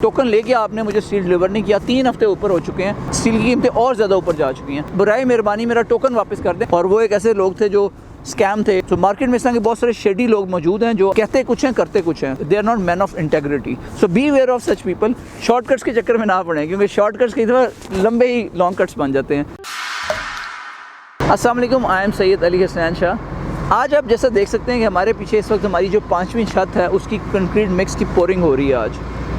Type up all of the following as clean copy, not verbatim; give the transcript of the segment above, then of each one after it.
Token लेके आपने मुझे स्टील डिलीवर नहीं किया, 3 हफ्ते ऊपर हो चुके हैं, स्टील की कीमतें और ज़्यादा ऊपर जा चुकी हैं। बराए मेहरबानी मेरा टोकन वापस कर दें। और वो एक ऐसे लोग थे जो स्कैम थे। तो मार्केट में इस तरह के बहुत सारे शेडी लोग मौजूद हैं जो कहते कुछ हैं करते कुछ हैं। They are not man of integrity. So beware of such people. Shortcuts के चक्कर में ना पड़े, क्योंकि शॉर्टकट्स कई दफ़ा लंबे ही लॉन्ग कट्स बन जाते हैं। अस्सलाम वालेकुम, आई एम सैयद अली हसनैन शाह। आज आप जैसा देख सकते हैं कि हमारे पीछे इस वक्त हमारी जो 5वीं छत है उसकी कंक्रीट मिक्स की पोरिंग हो रही है आज,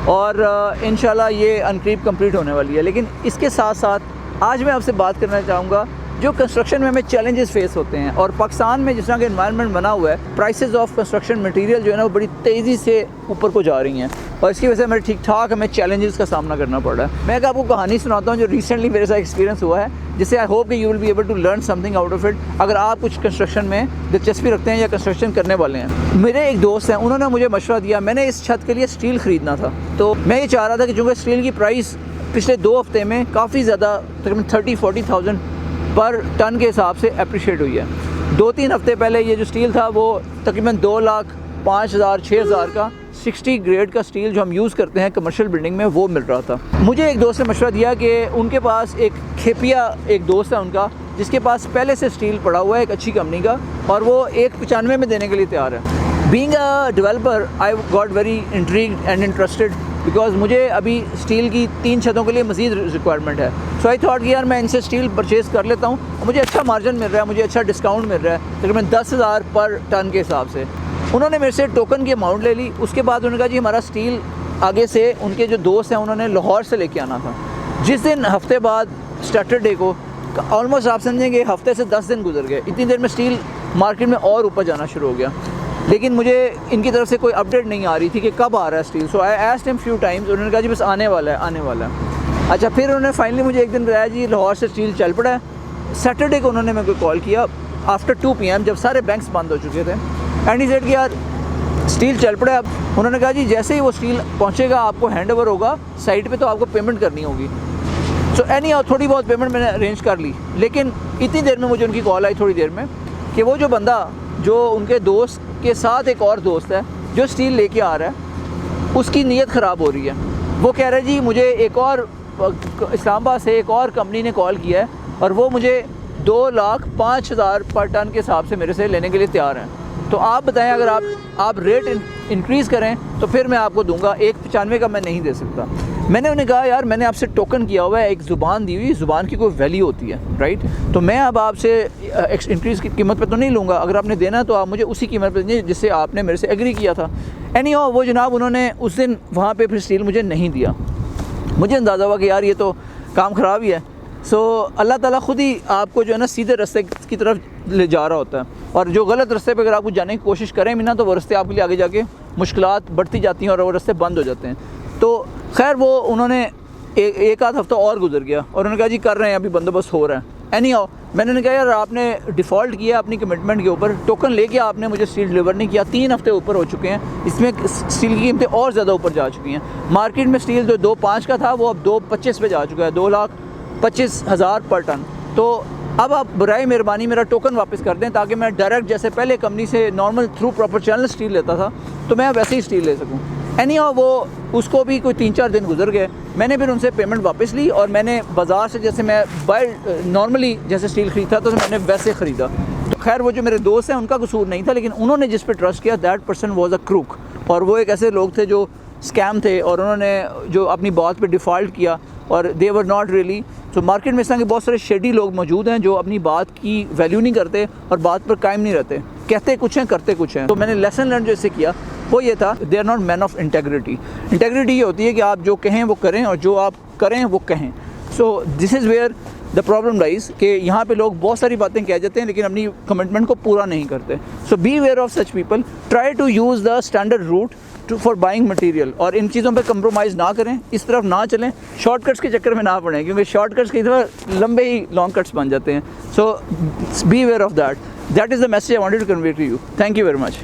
और इंशाल्लाह ये अनकरीब कंप्लीट होने वाली है। लेकिन इसके साथ साथ आज मैं आपसे बात करना चाहूँगा जो कंस्ट्रक्शन में हमें चैलेंजेस फेस होते हैं। और पाकिस्तान में जिस तरह का एनवायरनमेंट बना हुआ है, प्राइसेस ऑफ कंस्ट्रक्शन मटेरियल जो है ना वो बड़ी तेज़ी से ऊपर को जा रही हैं, और इसकी वजह से हमें ठीक ठाक हमें चैलेंजेस का सामना करना पड़ रहा है। मैं एक आपको कहानी सुनाता हूँ जो रिसेंटली मेरे साथ एक्सपीरियंस हुआ है, जिससे आई होप कि you will be able to learn something out of it. अगर आप कुछ कंस्ट्रक्शन में दिलचस्पी रखते हैं या कंस्ट्रक्शन करने वाले हैं। मेरे एक दोस्त हैं, उन्होंने मुझे मशवरा दिया। मैंने इस छत के लिए स्टील ख़रीदना था, तो मैं ये चाह रहा था कि चूँकि स्टील की प्राइस पिछले 2 हफ्ते में काफ़ी ज़्यादा तकरीबन 30-40,000 पर टन के हिसाब से अप्रिशिएट हुई है। 2-3 हफ्ते पहले ये जो स्टील था वो तकरीबन 2,05,000-6,000 का 60 ग्रेड का स्टील जो हम यूज़ करते हैं कमर्शियल बिल्डिंग में वो मिल रहा था। मुझे एक दोस्त ने मशवरा दिया कि उनके पास एक खेपिया एक दोस्त है उनका, जिसके पास पहले से स्टील पड़ा हुआ है एक अच्छी कंपनी का, और वो 195 में देने के लिए तैयार है। Being a developer I got very intrigued and interested, because मुझे अभी स्टील की 3 छतों के लिए मज़ीद रिक्वायरमेंट है। सो आई थॉट कि यार मैं इनसे स्टील परचेज़ कर लेता हूँ, मुझे अच्छा मार्जिन मिल रहा है, मुझे अच्छा डिस्काउंट मिल रहा है तकरीबन 10,000 पर टन के हिसाब से। उन्होंने मेरे से टोकन की अमाउंट ले ली। उसके बाद उन्होंने कहा जी हमारा स्टील आगे से, उनके जो दोस्त हैं उन्होंने लाहौर से लेके आना था। जिस दिन हफ्ते बाद सैटरडे को ऑलमोस्ट आप समझेंगे हफ्ते से 10 दिन गुजर गए। इतनी देर में स्टील मार्केट में और ऊपर जाना शुरू हो गया, लेकिन मुझे इनकी तरफ से कोई अपडेट नहीं आ रही थी कि कब आ रहा है steel. So I asked him few times. उन्होंने कहा जी बस आने वाला है, आने वाला है। अच्छा, फिर उन्होंने फाइनली मुझे एक दिन बताया जी लाहौर से स्टील चल पड़ा है। सैटरडे को उन्होंने मेरे को कॉल किया आफ्टर 2 PM जब सारे बैंक्स बंद हो चुके थे, एंड ही सेड कि यार स्टील चल पड़ा है। अब उन्होंने कहा जी जैसे ही वो स्टील पहुँचेगा आपको हैंड ओवर होगा साइट पर, तो आपको पेमेंट करनी होगी। सो एनी थोड़ी बहुत पेमेंट मैंने अरेंज कर ली। लेकिन इतनी देर में मुझे उनकी कॉल आई थोड़ी देर में कि वो जो बंदा जो उनके दोस्त के साथ एक और दोस्त है जो स्टील लेके आ रहा है, उसकी नीयत ख़राब हो रही है। वो कह रहे जी मुझे एक और इस्लामाबाद से एक और कंपनी ने कॉल किया है और वो मुझे 2,05,000 पर टन के हिसाब से मेरे से लेने के लिए तैयार हैं। तो आप बताएं, अगर आप रेट इंक्रीज़ करें तो फिर मैं आपको दूंगा, 195 का मैं नहीं दे सकता। मैंने उन्हें कहा यार मैंने आपसे टोकन किया हुआ है, एक ज़ुबान दी हुई, ज़ुबान की कोई वैल्यू होती है, राइट? तो मैं अब आपसे इंक्रीज़ की कीमत पे तो नहीं लूँगा। अगर आपने देना तो आप मुझे उसी कीमत पे दीजिए जिससे आपने मेरे से एग्री किया था। एनी हाउ वो जनाब उन्होंने उस दिन वहाँ पे फिर स्टील मुझे नहीं दिया। मुझे अंदाज़ा हुआ कि यार ये तो काम ख़राब ही है। सो अल्लाह ताला ख़ुद ही आपको जो है ना सीधे रास्ते की तरफ ले जा रहा होता है, और जो गलत रास्ते पे अगर आप कुछ जाने की कोशिश करें भी ना तो वो रास्ते आपके लिए आगे जाके मुश्किलात बढ़ती जाती हैं और वो रास्ते बंद हो जाते हैं। तो खैर वो उन्होंने एक आध हफ्ता और गुजर गया और उन्होंने कहा जी कर रहे हैं, अभी बंदोबस्त हो रहा है। एनी हाउ मैंने उन्हें कहा यार आपने डिफ़ॉल्ट किया अपनी कमिटमेंट के ऊपर, टोकन लेके आपने मुझे स्टील डिलीवर नहीं किया, 3 हफ्ते ऊपर हो चुके हैं, इसमें स्टील की कीमतें और ज़्यादा ऊपर जा चुकी हैं। मार्केट में स्टील जो 2,05 का था वो अब 2,25 पे जा चुका है, 2,25,000 पर टन। तो अब आप बराए मेहरबानी मेरा टोकन वापस कर दें, ताकि मैं डायरेक्ट जैसे पहले कंपनी से normal through proper channel steel लेता था तो मैं वैसे ही स्टील ले सकूँ। एनी हाउ वो उसको भी कोई 3-4 दिन गुजर गए। मैंने फिर उनसे पेमेंट वापस ली और मैंने बाज़ार से जैसे मैं नॉर्मली जैसे स्टील ख़रीदता तो मैंने वैसे ख़रीदा। तो खैर वो जो मेरे दोस्त हैं उनका कसूर नहीं था, लेकिन उन्होंने जिस पे ट्रस्ट किया that person was a crook, और वो एक ऐसे लोग थे जो स्कैम थे और उन्होंने जो अपनी बात पे डिफ़ॉल्ट किया, और दे वर नॉट रियली। तो मार्केट में इस तरह के बहुत सारे शेडी लोग मौजूद हैं जो अपनी बात की वैल्यू नहीं करते और बात पर कायम नहीं रहते, कहते कुछ हैं करते कुछ हैं। तो मैंने लेसन लर्न जो इससे किया वो ये था, they are not man of integrity. Integrity ये होती है कि आप जो कहें वो करें और जो आप करें वो कहें। So this is where the problem rise कि यहाँ पे लोग बहुत सारी बातें कह जाते हैं लेकिन अपनी कमिटमेंट को पूरा नहीं करते। So beware of such people, try to use the standard route for buying material, और इन चीज़ों पे कंप्रोमाइज़ ना करें, इस तरफ ना चलें, शॉर्टकट्स के चक्कर में ना पड़ें, क्योंकि शॉर्टकट्स कई दफ़ा लंबे ही लॉन्ग कट्स बन जाते हैं। So beware of that is the message I wanted to convey to you. Thank you very much.